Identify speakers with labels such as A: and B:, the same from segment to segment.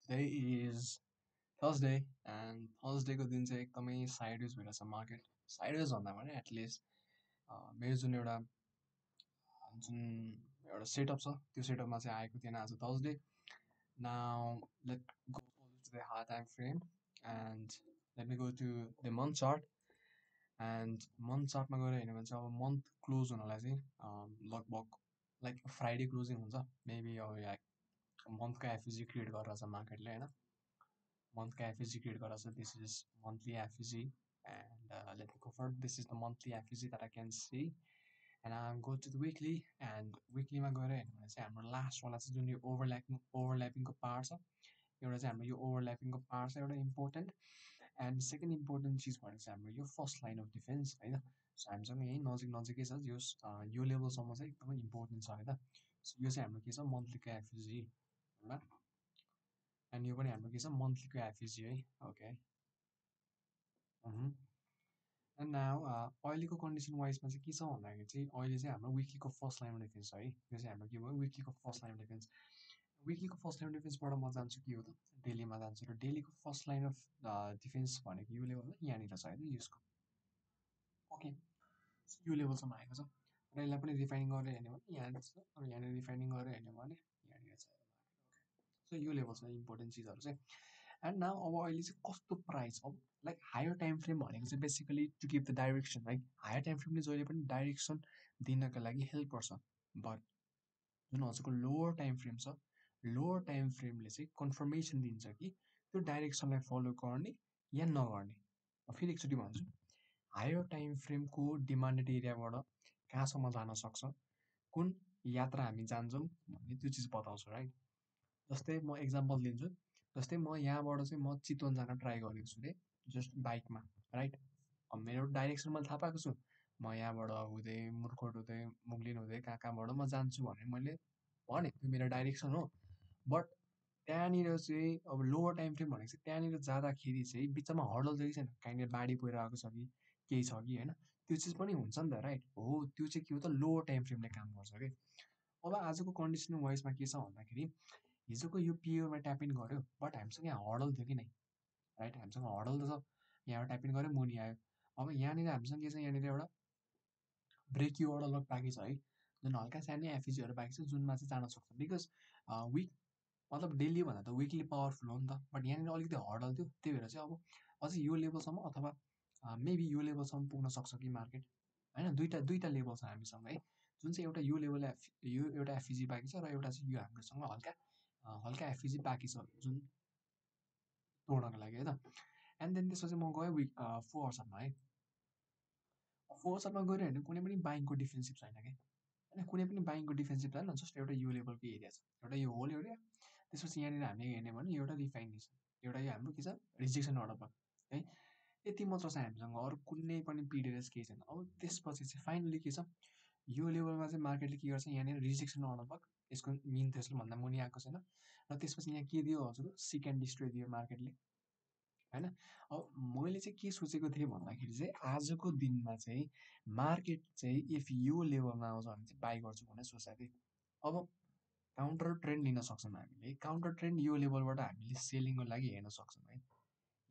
A: Today is Thursday and Thursdayको दिन चाहिँ एकदमै साइडवेज भइरहेछ मार्केट साइडवेज भन्दा पनि एटलिस्ट मेरो जुन एउटा सेटअप छ त्यो सेटअपमा चाहिँ आएको थिएन आज Thursday now let go to the higher time frame and let me go to the month chart and month चार्टमा गएर हेर्नु भने चाहिँ अब मन्थ क्लोज हुनलाई चाहिँ लगभग लाइक फ्राइडे क्लोजिङ हुन्छ मेबी अब लाइक मन्थको एफिजी क्रिएट गरेर छ मार्केटले होइन month ka FEG create kara. So this is monthly FEG and let me go for this is the monthly FEG that I can see and I'm go to the weekly and weekly ma gaera हेर्नु भने चाहिँ हाम्रो last वाला चाहिँ जुन यो overlapping को part छ एउटा चाहिँ हाम्रो यो overlapping को पार्ट छ एउटा इम्पोर्टेन्ट एन्ड सेकेन्ड इम्पोर्टेन्ट चिज भनेको चाहिँ हाम्रो यो फर्स्ट लाइन अफ डिफेन्स होइन सो हामीसँग यही नजिकै छ यो लेभलसम्म चाहिँ एकदमै इम्पोर्टेन्ट छ होइन सो यो चाहिँ हाम्रो के छ मन्थलीको एफिजी होला एन्ड यो पनि हाम्रो के छ मन्थलीको एफिजी है ओके एन्ड नाउ अहिलेको कन्डिसन वाइजमा चाहिँ के छ भन्दाखेरि चाहिँ अहिले चाहिँ हाम्रो विकलीको फर्स्ट लाइन अफ डिफेन्स है यो चाहिँ हाम्रो के भयो विकलीको फर्स्ट लाइन अफ डिफेन्स विकलीको फर्स्ट लाइन अफ डिफेन्सबाट म जान्छु के हो त डेलीमा जान्छु र डेलीको फर्स्ट लाइन अफ डिफेन्स भनेको यो लेभल यहाँनिर छ होइन यसको ओके यो लेभलसम्म आएको छ र यसलाई पनि रिफाइनिङ गरेर हेर्ने भने यहाँनिर छ र यहाँनिर रिफाइनिङ गरेर हेर्ने भने यहाँनिर छ सो यो लेभल छ इम्पोर्टेन्ट चिजहरू चाहिँ एन्ड नाउ अब अहिले चाहिँ कस्तो प्राइस अब लाइक हायर टाइम फ्रेम भनेको चाहिँ basically to give the direction है हायर टाइम फ्रेमले जहिले पनि डाइरेक्सन दिनका लागि हेल्प गर्छ बट जुन हजुरको लोवर टाइम फ्रेम छ लोवर टाइम फ्रेमले चाहिँ कन्फर्मेसन दिन्छ कि त्यो डाइरेक्सनलाई फलो गर्ने या नगर्ने फेरि एकचोटि भन्छु हायर टाइम फ्रेमको डिमान्डेड एरियाबाट कहाँसम्म जान सक्छ कुन यात्रा हामी जान्छौँ भन्ने त्यो चिज बताउँछ राइट जस्तै म एक्जाम्पल दिन्छु जस्तै म यहाँबाट चाहिँ म चितवन जान ट्राई गरेको छु अरे जस्ट बाइकमा राइट अब मेरो डाइरेक्सन मैले थाहा पाएको छु म यहाँबाट हुँदै मुर्कोट हुँदै मुगलिन हुँदै कहाँबाट म जान्छु भने मैले भने त्यो मेरो डाइरेक्सन हो बट त्यहाँनिर चाहिँ अब लोवर टाइम फ्रेम भनेको चाहिँ त्यहाँनिर जाँदाखेरि चाहिँ बिचमा हर्डल चाहिँ छैन कहीँनिर बाढी पहिरहेको छ कि केही छ कि होइन त्यो चिज पनि हुन्छ नि त राइट हो त्यो चाहिँ के हो त लोवर टाइम फ्रेमले काम गर्छ कि अब आजको कन्डिसन वाइजमा के छ भन्दाखेरि हिजोको यो पिओमा ट्याप इन गऱ्यो बट हामीसँग यहाँ हर्डल थियो कि नै राइट हामीसँग हर्डल त छ यहाँ ट्याप इन गऱ्यो मुनि आयो अब यहाँनिर हामीसँग के छ यहाँनिर एउटा ब्रेक यो अर्डर लक बाँकी छ है जुन हल्का सानो एफिजीहरू बाँकी छ जुनमा चाहिँ जान सक्छ बिकज विक मतलब डेली भन्दा त विकली पावरफुल हो नि त बट यहाँनिर अलिकति हर्डल थियो त्यही भएर चाहिँ अब अझै यो लेभलसम्म अथवा मेबी यो लेभलसम्म पुग्न सक्छ कि मार्केट होइन दुईवटा लेभल छ हामीसँग है जुन चाहिँ एउटा यो लेभल यो एउटा एफिजी बाँकी छ र एउटा चाहिँ यो हाम्रोसँग हल्का एफिजी बाँकी छ जुन तोड्नको लागि है त एन्ड देन त्यसपछि म गएँ फोर सर्टमा है फोर सर्टमा गएर हेर्नु कुनै पनि बाइङको डिफेन्सिभ छैन कि होइन कुनै पनि बाइङको डिफेन्सिभ छैन जस्ट एउटा यो लेभलको एरिया छ एउटा यो होल एरिया त्यसपछि यहाँनिर हामीले हेर्ने भने एउटा रिफाइनेसन एउटा यो हाम्रो के छ रिजेक्सन अर्डर भयो है यति मात्र छ हामीसँग अरू कुनै पनि पिडिएस केही छैन अब त्यसपछि चाहिँ फाइनली के छ यो लेभलमा चाहिँ मार्केटले के गर्छ यहाँनिर रिजेक्सन अर्डर भयो यसको मिन थ्रेसोल्ड भन्दा मुनि आएको छैन र त्यसपछि यहाँ के दियो हजुर सेकेन्ड डिस्ट्रोय दियो मार्केटले होइन अब मैले चाहिँ के सोचेको थिएँ भन्दाखेरि चाहिँ आजको दिनमा चाहिँ मार्केट चाहिँ इफ यो लेभलमा आउँछ भने चाहिँ बाई गर्छु भनेर सोचेको थिएँ अब काउन्टर ट्रेन्ड लिन सक्छौँ हामीले काउन्टर ट्रेन्ड यो लेभलबाट हामीले सेलिङको लागि हेर्न सक्छौँ है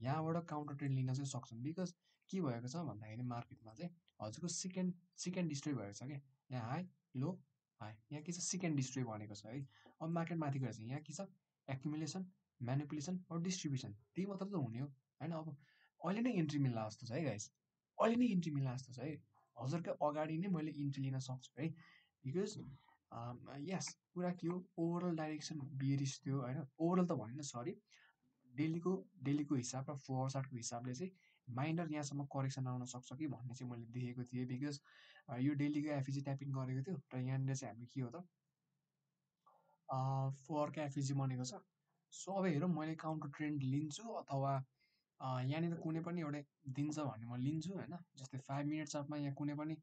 A: यहाँबाट काउन्टर ट्रेन्ड लिन चाहिँ सक्छौँ बिकज के भएको छ भन्दाखेरि मार्केटमा चाहिँ हजुरको सेकेन्ड डिस्ट्रोय भएको छ क्या यहाँ हाई लो हाई यहाँ के छ सेकेन्ड डिस्ट्रोय भनेको छ है अब मार्केट माथि गएर चाहिँ यहाँ के छ एक्युमुलेसन म्यानिपुलेसन र डिस्ट्रिब्युसन त्यही मात्र त हुने हो होइन अब अहिले नै इन्ट्री मिल्ला जस्तो छ है गाइस अहिले नै इन्ट्री मिल्ला जस्तो छ है हजुरको अगाडि नै मैले इन्ट्री लिन सक्छु है बिकज यस कुरा के हो ओभरअल डाइरेक्सन बियरिस थियो होइन ओभरअल त भएन सरी डेलीको हिसाब र फोर चार्टको हिसाबले चाहिँ माइनर यहाँसम्म करेक्सन आउन सक्छ कि भन्ने चाहिँ मैले देखेको थिएँ बिकज यो डेलीको एफिजी ट्यापिङ गरेको थियो र यहाँनिर चाहिँ हाम्रो के हो त फोरको एफिजी बनेको छ सो अब हेरौँ मैले काउन्टर ट्रेन्ड लिन्छु अथवा यहाँनिर कुनै पनि एउटा दिन्छ भने म लिन्छु होइन जस्तै 5 मिनट चार्टमा यहाँ कुनै पनि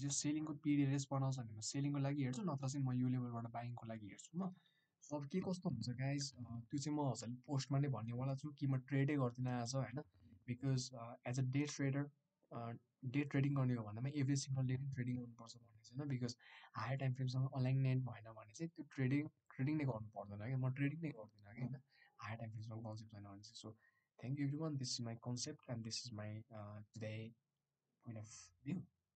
A: जो सेलिङको पिरियड बनाउँछ भने म सेलिङको लागि हेर्छु नत्र चाहिँ म यो लेभलबाट बाइङको लागि हेर्छु म सो अब के कस्तो हुन्छ गाइज त्यो चाहिँ म हजुरले पोस्टमा नै भन्नेवाला छु कि म ट्रेडै गर्दिनँ आज होइन because as a day trader day trading गर्ने हो भन्दामा एभ्री सिङ्गल डे नै ट्रेडिङ गर्नुपर्छ भन्ने छैन बिकज हायर टाइम फ्रेमसँग अलाइनमेन्ट भएन भने चाहिँ त्यो ट्रेडिङ नै गर्नु पर्दैन कि म ट्रेडिङ नै गर्दिनँ कि होइन हायर एट्याक फेजमा कन्सेप्ट छैन भने चाहिँ। So thank you every one, this is my concept and this is my today point of view.